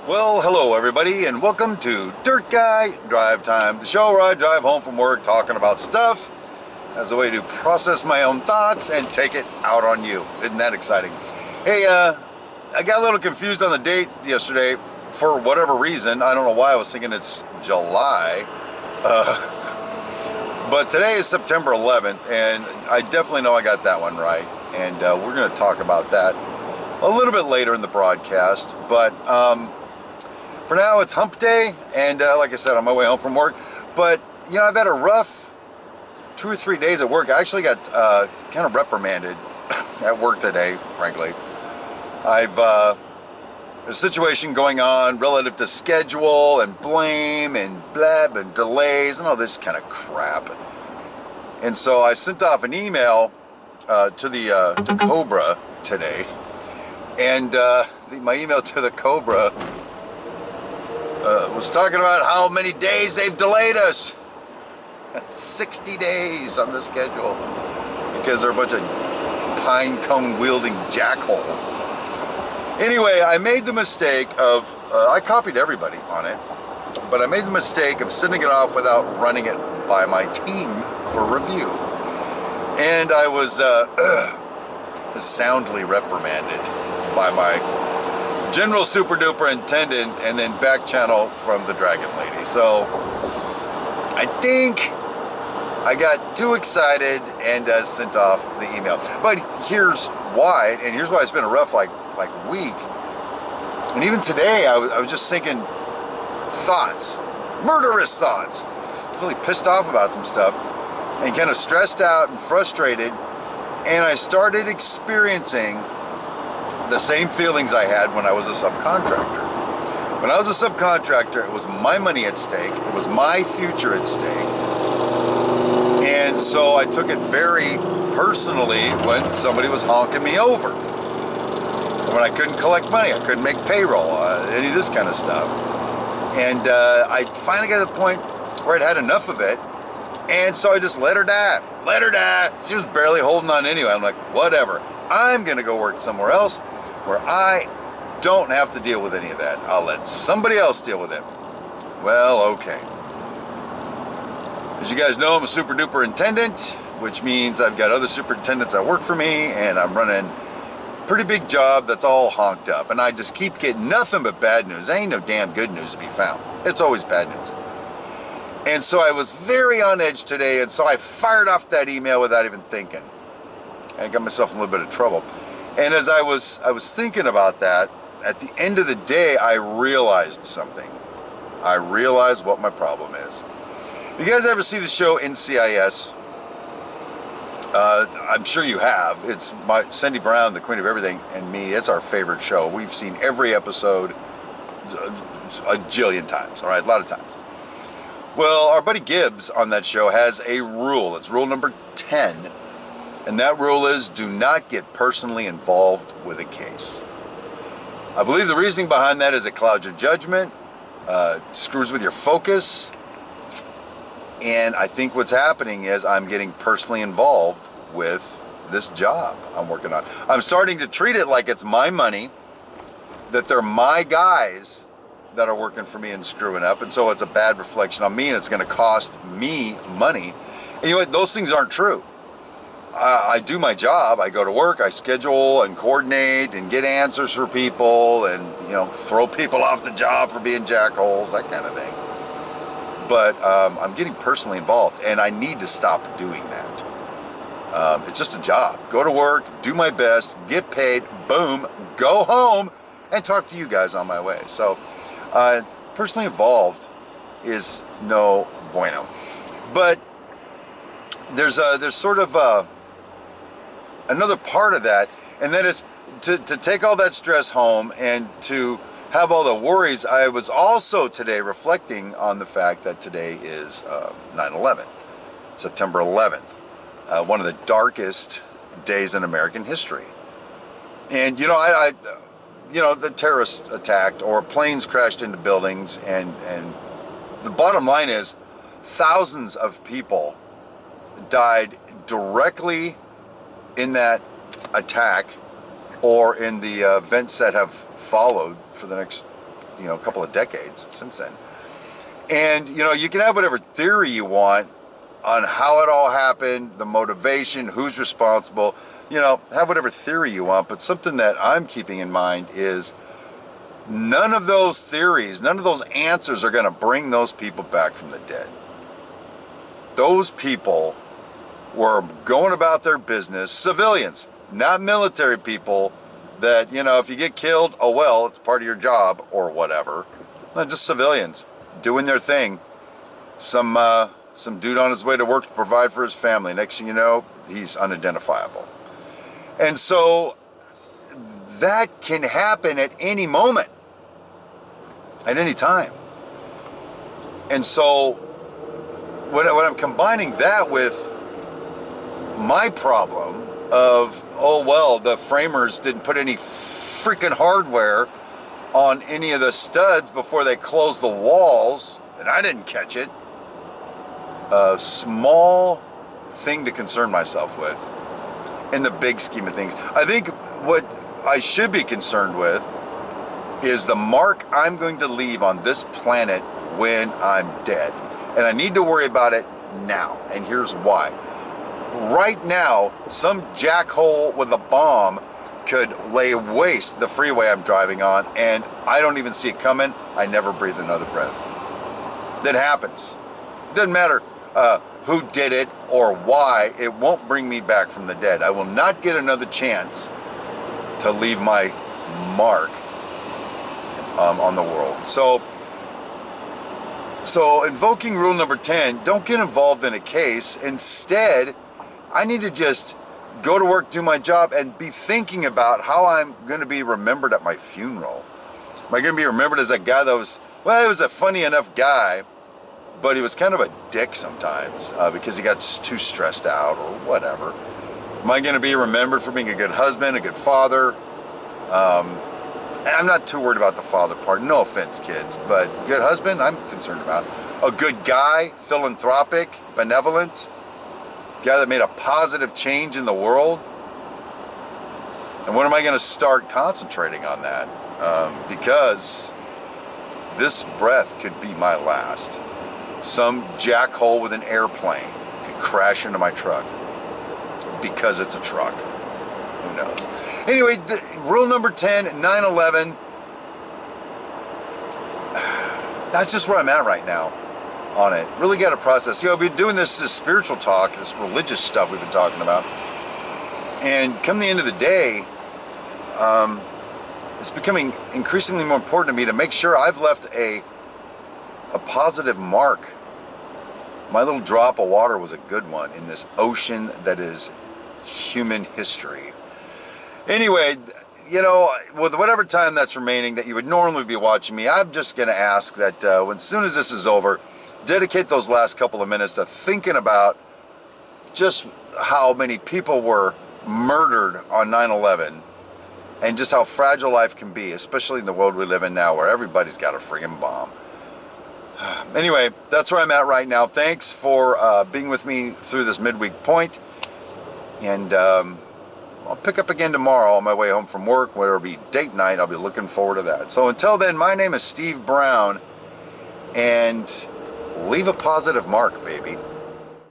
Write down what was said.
Well, hello everybody, and welcome to Dirt Guy Drive Time, the show where I drive home from work talking about stuff as a way to process my own thoughts and take it out on you. Isn't that exciting? Hey, I got a little confused on the date yesterday for whatever reason. I don't know why I was thinking it's July. But today is September 11th, and I definitely know I got that one right. And we're going to talk about that a little bit later in the broadcast. But for now, it's hump day, and like I said, on my way home from work. But, you know, I've had a rough 2 or 3 days at work. I actually got kind of reprimanded at work today, frankly. There's a situation going on relative to schedule and blame and blab and delays and all this kind of crap. And so I sent off an email to Cobra today. And my email to the Cobra was talking about how many days they've delayed us. 60 days on the schedule because they're a bunch of pine cone wielding jackholes. Anyway, I made the mistake of, I copied everybody on it, but I made the mistake of sending it off without running it by my team for review. And I was soundly reprimanded by my general super duper intendant and then back channel from the Dragon Lady. So I think I got too excited and sent off the email. But here's why, and here's why it's been a rough like week. And even today I was just thinking thoughts, murderous thoughts. Really pissed off about some stuff and kind of stressed out and frustrated. And I started experiencing the same feelings I had when I was a subcontractor. When I was a subcontractor, it was my money at stake. It was my future at stake. And so I took it very personally when somebody was honking me over. When I couldn't collect money, I couldn't make payroll, any of this kind of stuff. And I finally got to the point where I'd had enough of it. And so I just let her die. Let her die. She was barely holding on anyway. I'm like, whatever. I'm going to go work somewhere else where I don't have to deal with any of that. I'll let somebody else deal with it. Well, okay. As you guys know, I'm a super duper intendant, which means I've got other superintendents that work for me, and I'm running a pretty big job that's all honked up. And I just keep getting nothing but bad news. There ain't no damn good news to be found. It's always bad news. And so I was very on edge today, and so I fired off that email without even thinking. I got myself in a little bit of trouble. And as I was thinking about that, at the end of the day, I realized something. I realized what my problem is. You guys ever see the show NCIS? I'm sure you have. It's Cindy Brown, the Queen of Everything, and me. It's our favorite show. We've seen every episode a jillion times, all right? A lot of times. Well, our buddy Gibbs on that show has a rule. It's rule number 10. And that rule is, do not get personally involved with a case. I believe the reasoning behind that is it clouds your judgment, screws with your focus, and I think what's happening is I'm getting personally involved with this job I'm working on. I'm starting to treat it like it's my money, that they're my guys that are working for me and screwing up, and so it's a bad reflection on me, and it's going to cost me money. And you know what? Those things aren't true. I do my job. I go to work, I schedule and coordinate and get answers for people and, you know, throw people off the job for being jackholes, that kind of thing. But I'm getting personally involved, and I need to stop doing that. It's just a job. Go to work, do my best, get paid, boom, go home, and talk to you guys on my way. So personally involved is no bueno. But there's sort of another part of that, and that is to take all that stress home and to have all the worries. I was also today reflecting on the fact that today is 9/11, September 11th, one of the darkest days in American history. And you know, the terrorists attacked or planes crashed into buildings, and the bottom line is thousands of people died directly in that attack or in the events that have followed for the next a couple of decades since then. And, you can have whatever theory you want on how it all happened, the motivation, who's responsible, have whatever theory you want. But something that I'm keeping in mind is none of those theories, none of those answers are going to bring those people back from the dead. Those people were going about their business, civilians, not military people that, if you get killed, oh well, it's part of your job or whatever. Not just civilians doing their thing. Some dude on his way to work to provide for his family. Next thing you know, he's unidentifiable. And so that can happen at any moment, at any time. And so when I'm combining that with my problem of, oh well, the framers didn't put any freaking hardware on any of the studs before they closed the walls, and I didn't catch it. A small thing to concern myself with in the big scheme of things. I think what I should be concerned with is the mark I'm going to leave on this planet when I'm dead. And I need to worry about it now. And here's why. Right now, some jackhole with a bomb could lay waste the freeway I'm driving on, and I don't even see it coming. I never breathe another breath. That happens. Doesn't matter who did it or why. It won't bring me back from the dead. I will not get another chance to leave my mark on the world. So invoking rule number 10, don't get involved in a case. Instead, I need to just go to work, do my job, and be thinking about how I'm going to be remembered at my funeral. Am I going to be remembered as that guy that was, well, he was a funny enough guy, but he was kind of a dick sometimes because he got too stressed out or whatever. Am I going to be remembered for being a good husband, a good father? I'm not too worried about the father part. No offense, kids, but good husband, I'm concerned about. A good guy, philanthropic, benevolent, guy that made a positive change in the world. And when am I going to start concentrating on that? Because this breath could be my last. Some jackhole with an airplane could crash into my truck because it's a truck. Who knows? Anyway, rule number 10, 9/11. That's just where I'm at right now on it. Really got to process. I've been doing this spiritual talk, this religious stuff we've been talking about. And come the end of the day, it's becoming increasingly more important to me to make sure I've left a positive mark. My little drop of water was a good one in this ocean that is human history. Anyway, with whatever time that's remaining that you would normally be watching me, I'm just going to ask that as soon as this is over, dedicate those last couple of minutes to thinking about just how many people were murdered on 9/11 and just how fragile life can be, especially in the world we live in now where everybody's got a friggin' bomb. Anyway, that's where I'm at right now. Thanks for being with me through this midweek point. And I'll pick up again tomorrow on my way home from work, whether it be date night. I'll be looking forward to that. So until then, my name is Steve Brown, and leave a positive mark, baby.